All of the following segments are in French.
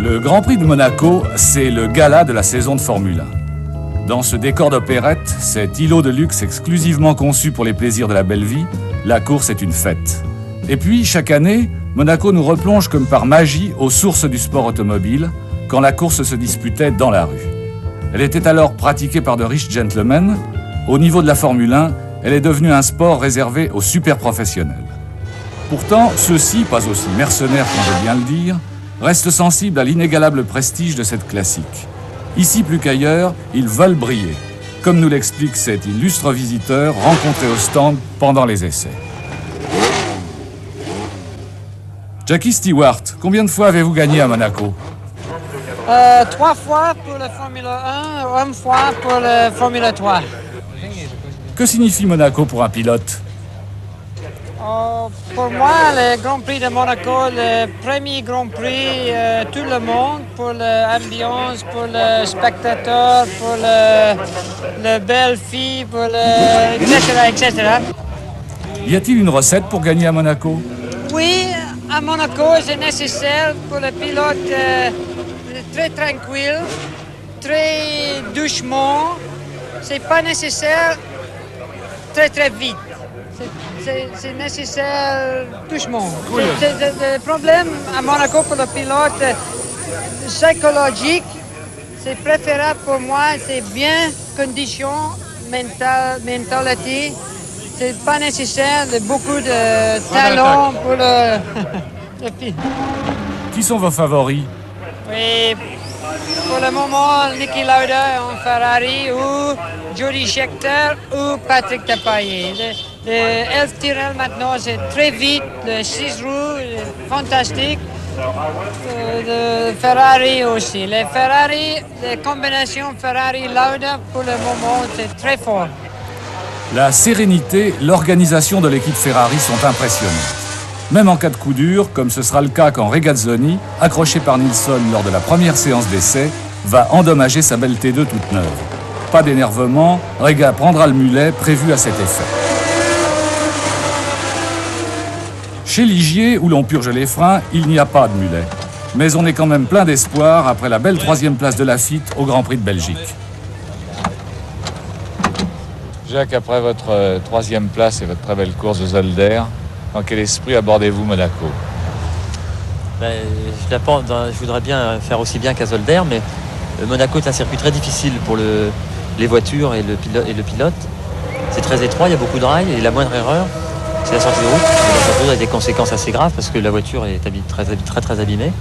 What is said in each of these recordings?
Le Grand Prix de Monaco, c'est le gala de la saison de Formule 1. Dans ce décor d'opérette, cet îlot de luxe exclusivement conçu pour les plaisirs de la belle vie, la course est une fête. Et puis, chaque année, Monaco nous replonge comme par magie aux sources du sport automobile, quand la course se disputait dans la rue. Elle était alors pratiquée par de riches gentlemen. Au niveau de la Formule 1, elle est devenue un sport réservé aux super professionnels. Pourtant, ceux-ci, pas aussi mercenaires qu'on veut bien le dire, restent sensibles à l'inégalable prestige de cette classique. Ici plus qu'ailleurs, ils veulent briller, comme nous l'explique cet illustre visiteur rencontré au stand pendant les essais. Jackie Stewart, combien de fois avez-vous gagné à Monaco? 3 fois pour la Formule 1, 1 fois pour la Formule 3. Que signifie Monaco pour un pilote? Pour moi, le Grand Prix de Monaco, le premier Grand Prix, tout le monde, pour l'ambiance, pour le spectateur, pour le belle fille, pour etc. Y a-t-il une recette pour gagner à Monaco? Oui, à Monaco, c'est nécessaire pour le pilote très tranquille, très doucement. C'est pas nécessaire très vite. C'est nécessaire doucement. Le problème à Monaco pour le pilote psychologique, c'est préférable pour moi, c'est bien condition, mentalité. C'est pas nécessaire de beaucoup de talent pour le pilote. Qui sont vos favoris? Oui, pour le moment, Niki Lauda en Ferrari ou Jody Scheckter ou Patrick Depailler. Le Elf Tyrrell maintenant, c'est très vite, le 6 roues, fantastique. Le Ferrari aussi. Les Ferrari, les combinations Ferrari-Lauda, pour le moment, c'est très fort. La sérénité, l'organisation de l'équipe Ferrari sont impressionnantes. Même en cas de coup dur, comme ce sera le cas quand Regazzoni, accroché par Nilsson lors de la première séance d'essai, va endommager sa belle T2 toute neuve. Pas d'énervement, Rega prendra le mulet prévu à cet effet. Chez Ligier, où l'on purge les freins, il n'y a pas de mulet. Mais on est quand même plein d'espoir après la belle 3e place de Lafitte au Grand Prix de Belgique. Jacques, après votre 3e place et votre très belle course de Zolder, dans quel esprit abordez-vous Monaco? Je voudrais bien faire aussi bien qu'à Zolder, mais Monaco est un circuit très difficile pour les voitures et le pilote. C'est très étroit, il y a beaucoup de rails et la moindre erreur, c'est la sortie de route. La sortie de route a des conséquences assez graves parce que la voiture est très abîmée.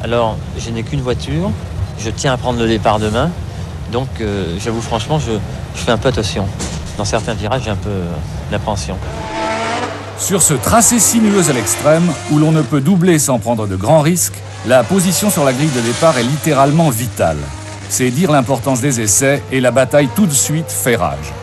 Alors, je n'ai qu'une voiture, je tiens à prendre le départ demain, donc j'avoue franchement, je fais un peu attention. Dans certains virages, j'ai un peu d'appréhension. Sur ce tracé sinueux à l'extrême, où l'on ne peut doubler sans prendre de grands risques, la position sur la grille de départ est littéralement vitale. C'est dire l'importance des essais et la bataille tout de suite fait rage.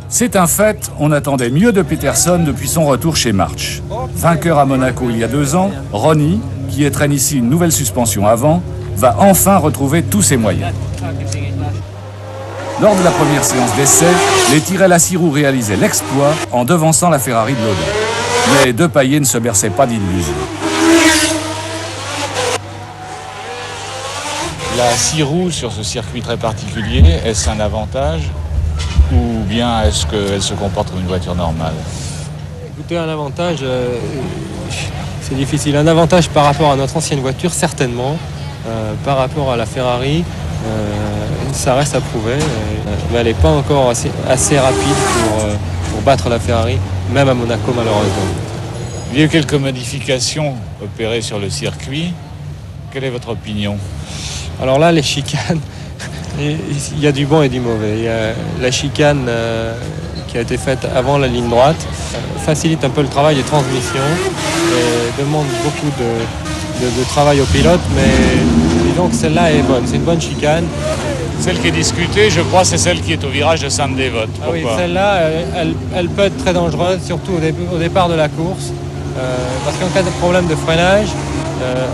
C'est un fait, on attendait mieux de Peterson depuis son retour chez March. Vainqueur à Monaco il y a 2 ans, Ronnie, qui étraîne ici une nouvelle suspension avant, va enfin retrouver tous ses moyens. Lors de la première séance d'essai, les Tyrrell à 6 roues réalisaient l'exploit en devançant la Ferrari de Lauda. Mais Depailler ne se berçait pas d'illusions. La 6 roues sur ce circuit très particulier, est-ce un avantage ou bien est-ce qu'elle se comporte comme une voiture normale? Écoutez, un avantage, c'est difficile. Un avantage par rapport à notre ancienne voiture, certainement. Par rapport à la Ferrari, ça reste à prouver, mais elle n'est pas encore assez rapide pour battre la Ferrari, même à Monaco malheureusement. Il y a eu quelques modifications opérées sur le circuit. Quelle est votre opinion? Alors là, les chicanes, il y a du bon et du mauvais. Il y a la chicane qui a été faite avant la ligne droite, facilite un peu le travail des transmissions et demande beaucoup de travail au pilote, mais disons que celle-là est bonne, c'est une bonne chicane. Celle qui est discutée, je crois, c'est celle qui est au virage de Sainte-Dévote. Ah oui, celle-là, elle peut être très dangereuse, surtout au départ de la course, parce qu'en cas de problème de freinage,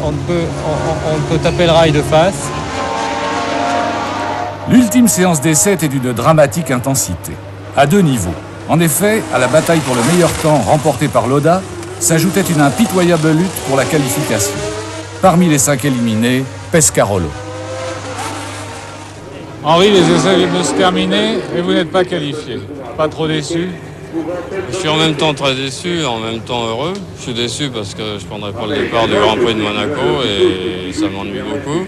on peut taper le rail de face. L'ultime séance d'essai était d'une dramatique intensité, à 2 niveaux. En effet, à la bataille pour le meilleur temps remportée par Lauda, s'ajoutait une impitoyable lutte pour la qualification. Parmi les 5 éliminés, Pescarolo. Henri, les essais viennent de se terminer et vous n'êtes pas qualifié. Pas trop déçu? Je suis en même temps très déçu et en même temps heureux. Je suis déçu parce que je ne prendrai pas le départ du Grand Prix de Monaco et ça m'ennuie beaucoup.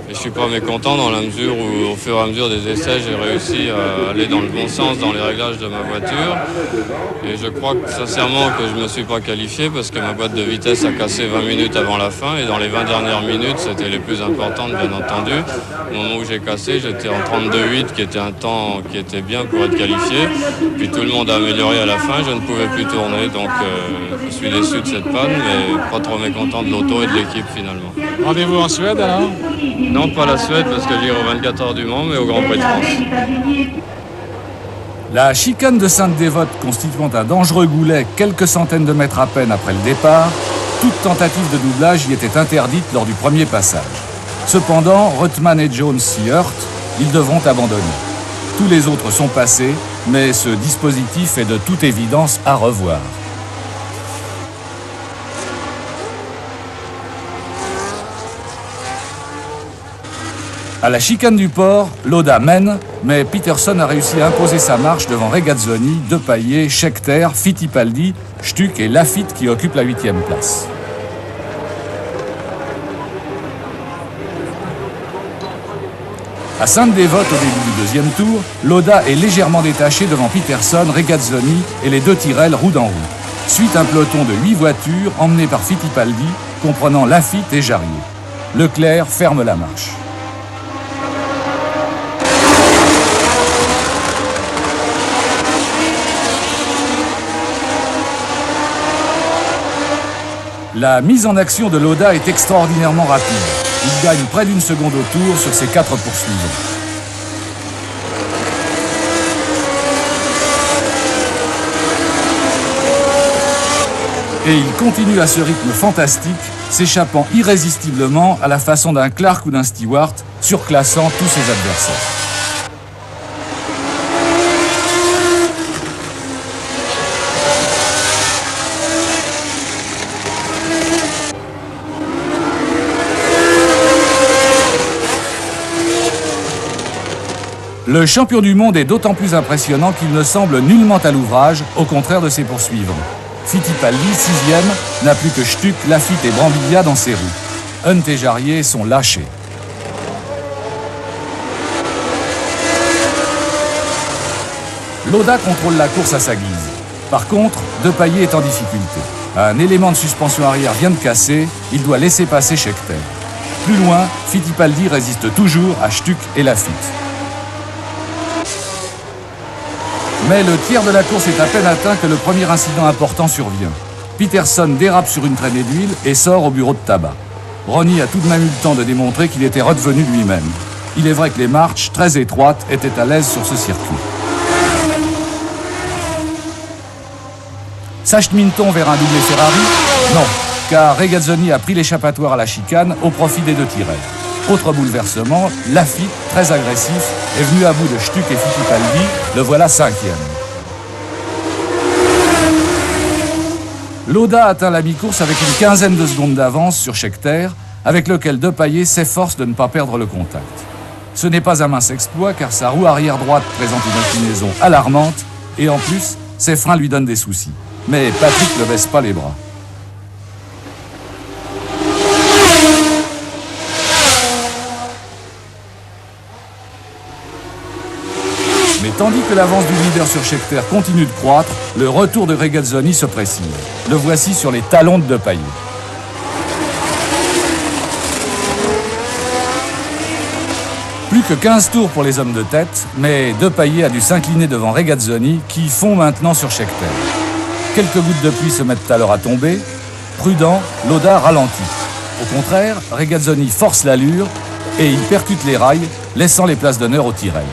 Et je ne suis pas mécontent dans la mesure où, au fur et à mesure des essais, j'ai réussi à aller dans le bon sens dans les réglages de ma voiture. Et je crois sincèrement que je ne me suis pas qualifié parce que ma boîte de vitesse a cassé 20 minutes avant la fin. Et dans les 20 dernières minutes, c'était les plus importantes, bien entendu. Au moment où j'ai cassé, j'étais en 32,8, qui était un temps qui était bien pour être qualifié. Puis tout le monde a amélioré à la fin, je ne pouvais plus tourner. Donc je suis déçu de cette panne, mais pas trop mécontent de l'auto et de l'équipe finalement. Rendez-vous en Suède alors? Non, pas la Suède parce que j'irai aux 24 heures du Mans, mais au Grand Prix de France. La chicane de Sainte-Dévote constituant un dangereux goulet quelques centaines de mètres à peine après le départ, toute tentative de doublage y était interdite lors du premier passage. Cependant, Reutemann et Jones s'y heurtent, ils devront abandonner. Tous les autres sont passés, mais ce dispositif est de toute évidence à revoir. À la chicane du port, Lauda mène, mais Peterson a réussi à imposer sa marche devant Regazzoni, Depailler, Scheckter, Fittipaldi, Stuck et Laffite qui occupent la 8e place. À Sainte-Dévote, au début du deuxième tour, Lauda est légèrement détaché devant Peterson, Regazzoni et les deux Tyrrell roue dans roue. Suite un peloton de 8 voitures emmené par Fittipaldi, comprenant Laffite et Jarier. Leclerc ferme la marche. La mise en action de Lauda est extraordinairement rapide. Il gagne près d'une seconde au tour sur ses 4 poursuivants. Et il continue à ce rythme fantastique, s'échappant irrésistiblement à la façon d'un Clark ou d'un Stewart, surclassant tous ses adversaires. Le champion du monde est d'autant plus impressionnant qu'il ne semble nullement à l'ouvrage, au contraire de ses poursuivants. Fittipaldi, 6e, n'a plus que Stuck, Laffite et Brambilla dans ses roues. Hunt et Jarier sont lâchés. Lauda contrôle la course à sa guise. Par contre, Depailler est en difficulté. Un élément de suspension arrière vient de casser, il doit laisser passer Scheckter. Plus loin, Fittipaldi résiste toujours à Stuck et Laffite. Mais le tiers de la course est à peine atteint que le premier incident important survient. Peterson dérape sur une traînée d'huile et sort au bureau de tabac. Ronnie a tout de même eu le temps de démontrer qu'il était redevenu lui-même. Il est vrai que les marches, très étroites, étaient à l'aise sur ce circuit. Sache-t-on vers un doublé Ferrari? Non, car Regazzoni a pris l'échappatoire à la chicane au profit des deux Tyrrell. Autre bouleversement, Laffite, très agressif, est venu à bout de Stuck et Fittipaldi, le voilà 5e. Lauda atteint la mi-course avec une quinzaine de secondes d'avance sur Scheckter, avec lequel Depailler s'efforce de ne pas perdre le contact. Ce n'est pas un mince exploit car sa roue arrière droite présente une inclinaison alarmante et en plus, ses freins lui donnent des soucis. Mais Patrick ne baisse pas les bras. Mais tandis que l'avance du leader sur Scheckter continue de croître, le retour de Regazzoni se précise. Le voici sur les talons de Depailler. Plus que 15 tours pour les hommes de tête, mais Depailler a dû s'incliner devant Regazzoni qui fond maintenant sur Scheckter. Quelques gouttes de pluie se mettent alors à tomber. Prudent, Lauda ralentit. Au contraire, Regazzoni force l'allure et il percute les rails, laissant les places d'honneur aux Tyrrell.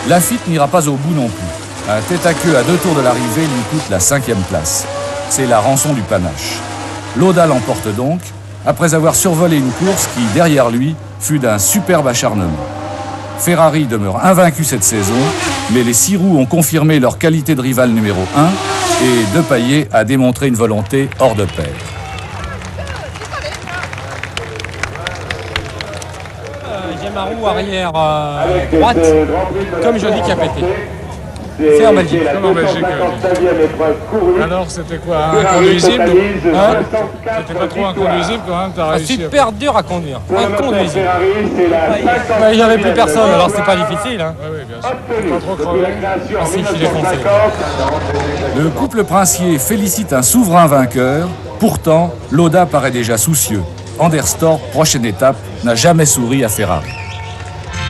Laffite n'ira pas au bout non plus. Un tête-à-queue à 2 tours de l'arrivée lui coûte la 5e place. C'est la rançon du panache. Lauda l'emporte donc, après avoir survolé une course qui, derrière lui, fut d'un superbe acharnement. Ferrari demeure invaincu cette saison, mais les 6 roues ont confirmé leur qualité de rival numéro 1 et Depailler a démontré une volonté hors de pair. J'ai ma roue arrière droite, comme Jody qui a pété. C'est en Belgique. Comme en Belgique. Alors c'était quoi, inconduisible? C'était pas trop inconduisible quand même, t'as réussi? Super dur à conduire, inconduisible. Il n'y avait plus personne, alors c'est pas difficile. Hein. Oui, bien sûr. Pas trop crevé. Ah si, je l'ai foncé. Le couple princier félicite un souverain vainqueur. Pourtant, Lauda paraît déjà soucieux. Anderstorp, prochaine étape, n'a jamais souri à Ferrari.